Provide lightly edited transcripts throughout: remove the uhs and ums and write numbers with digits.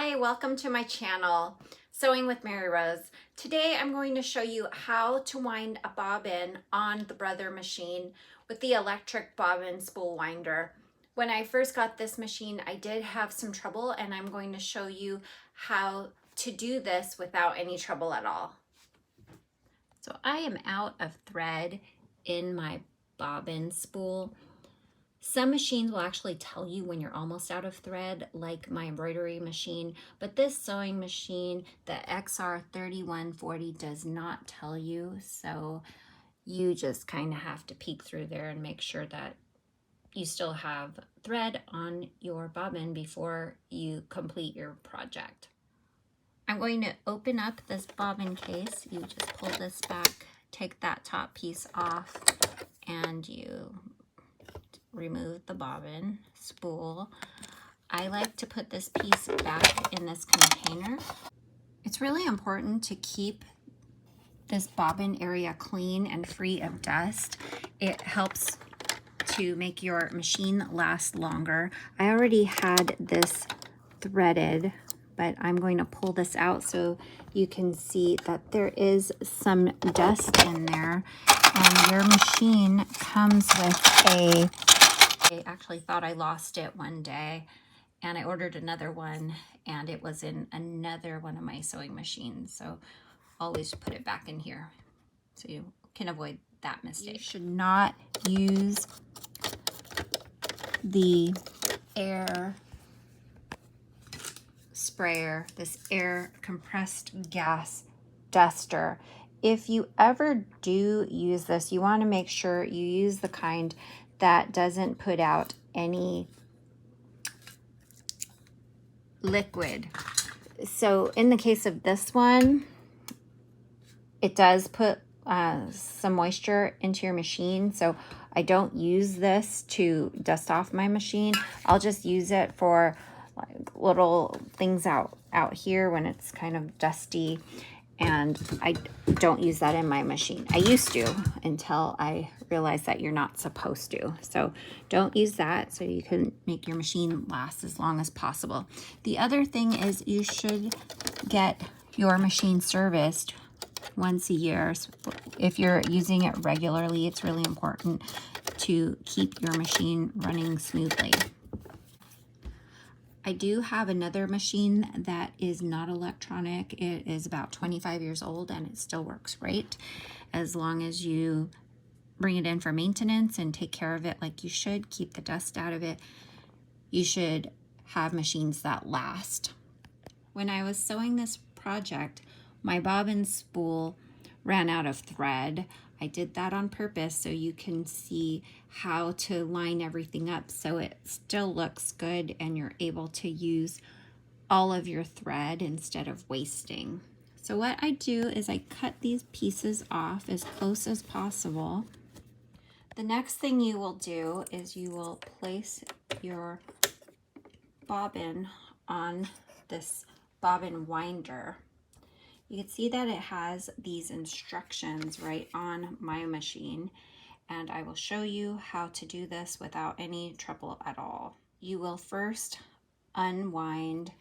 Hi, welcome to my channel, Sewing with Mary Rose. Today I'm going to show you how to wind a bobbin on the Brother machine with the electric bobbin spool winder. When I first got this machine, I did have some trouble, and I'm going to show you how to do this without any trouble at all. So I am out of thread in my bobbin spool. Some machines will actually tell you when you're almost out of thread, like my embroidery machine, but this sewing machine, the XR3140, does not tell you, so you just kind of have to peek through there and make sure that you still have thread on your bobbin before you complete your project. I'm going to open up this bobbin case. You just pull this back, take that top piece off, and you remove the bobbin spool. I like to put this piece back in this container. It's really important to keep this bobbin area clean and free of dust. It helps to make your machine last longer. I already had this threaded, but I'm going to pull this out so you can see that there is some dust in there, and your machine comes with I actually thought I lost it one day, and I ordered another one, and it was in another one of my sewing machines. So always put it back in here so you can avoid that mistake. You should not use the air sprayer, this air compressed gas duster. If you ever do use this, you want to make sure you use the kind that doesn't put out any liquid. So in the case of this one, it does put some moisture into your machine. So I don't use this to dust off my machine. I'll just use it for like little things out here when it's kind of dusty. And I don't use that in my machine. I used to until I realized that you're not supposed to. So don't use that, so you can make your machine last as long as possible. The other thing is you should get your machine serviced once a year. If you're using it regularly, it's really important to keep your machine running smoothly. I do have another machine that is not electronic. It is about 25 years old, and it still works great as long as you bring it in for maintenance and take care of it like you should, keep the dust out of it. You should have machines that last. When I was sewing this project, my bobbin spool ran out of thread. I did that on purpose so you can see how to line everything up so it still looks good and you're able to use all of your thread instead of wasting. So what I do is I cut these pieces off as close as possible. The next thing you will do is you will place your bobbin on this bobbin winder. You can see that it has these instructions right on my machine, and I will show you how to do this without any trouble at all. You will first unwind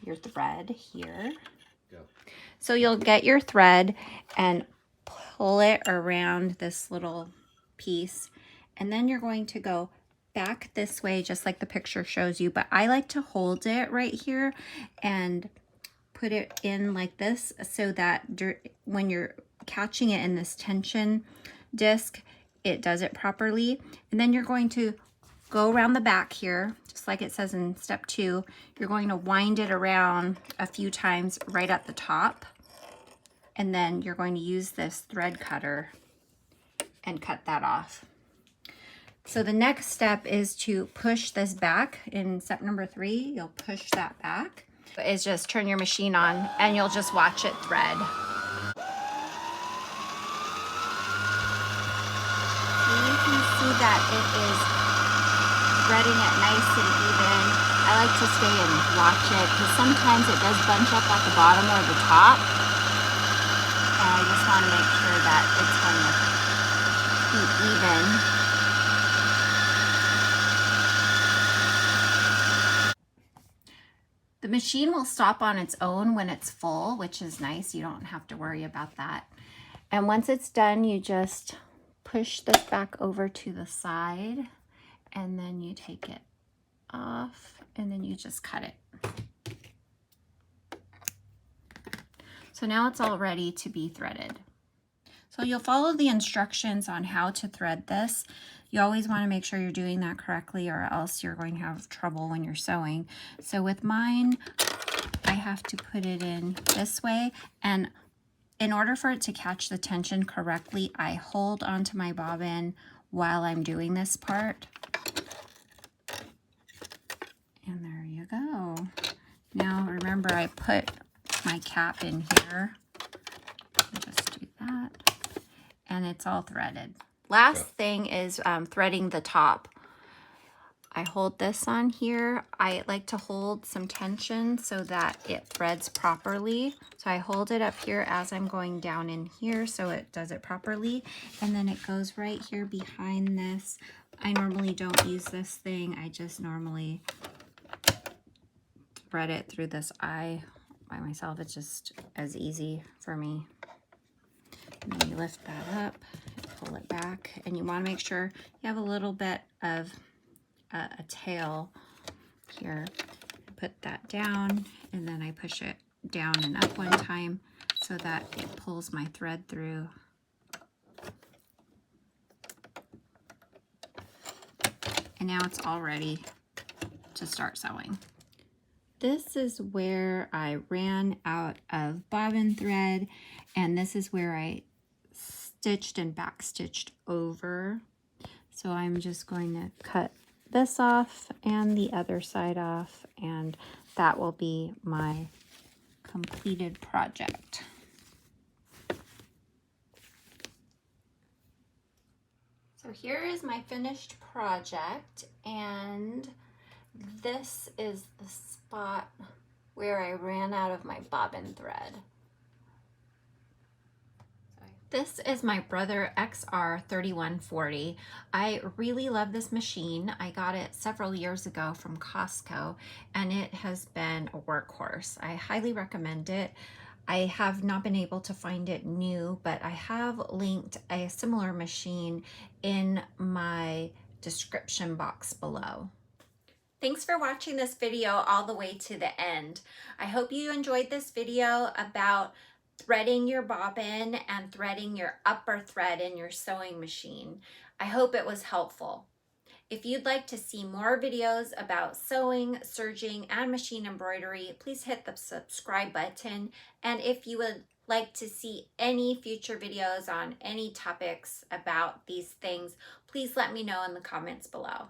your thread here. Go. So you'll get your thread and pull it around this little piece, and then you're going to go back this way just like the picture shows you, but I like to hold it right here and put it in like this so that when you're catching it in this tension disc, it does it properly. And then you're going to go around the back here, just like it says in step 2. You're going to wind it around a few times right at the top. And then you're going to use this thread cutter and cut that off. So the next step is to push this back. In step number 3, you'll push that back. Is just turn your machine on and you'll just watch it thread. So you can see that it is threading it nice and even. I like to stay and watch it because sometimes it does bunch up at the bottom or the top. And I just want to make sure that it's going to be even. The machine will stop on its own when it's full, which is nice. You don't have to worry about that. And once it's done, you just push this back over to the side, and then you take it off, and then you just cut it. So now it's all ready to be threaded. So you'll follow the instructions on how to thread this. You always want to make sure you're doing that correctly, or else you're going to have trouble when you're sewing. So with mine, I have to put it in this way, and in order for it to catch the tension correctly, I hold onto my bobbin while I'm doing this part. And there you go. Now remember, I put my cap in here. Just do that. And it's all threaded. Last thing is threading the top. I hold this on here. I like to hold some tension so that it threads properly. So I hold it up here as I'm going down in here so it does it properly. And then it goes right here behind this. I normally don't use this thing. I just normally thread it through this eye by myself. It's just as easy for me. And then you lift that up, pull it back, and you want to make sure you have a little bit of a tail here. Put that down, and then I push it down and up one time so that it pulls my thread through. And now it's all ready to start sewing. This is where I ran out of bobbin thread, and this is where I stitched and back stitched over. So I'm just going to cut this off and the other side off, and that will be my completed project. So here is my finished project, and this is the spot where I ran out of my bobbin thread. This is my Brother XR3140. I really love this machine. I got it several years ago from Costco, and it has been a workhorse. I highly recommend it. I have not been able to find it new, but I have linked a similar machine in my description box below. Thanks for watching this video all the way to the end. I hope you enjoyed this video about threading your bobbin and threading your upper thread in your sewing machine. I hope it was helpful. If you'd like to see more videos about sewing, serging, and machine embroidery, please hit the subscribe button. And if you would like to see any future videos on any topics about these things, please let me know in the comments below.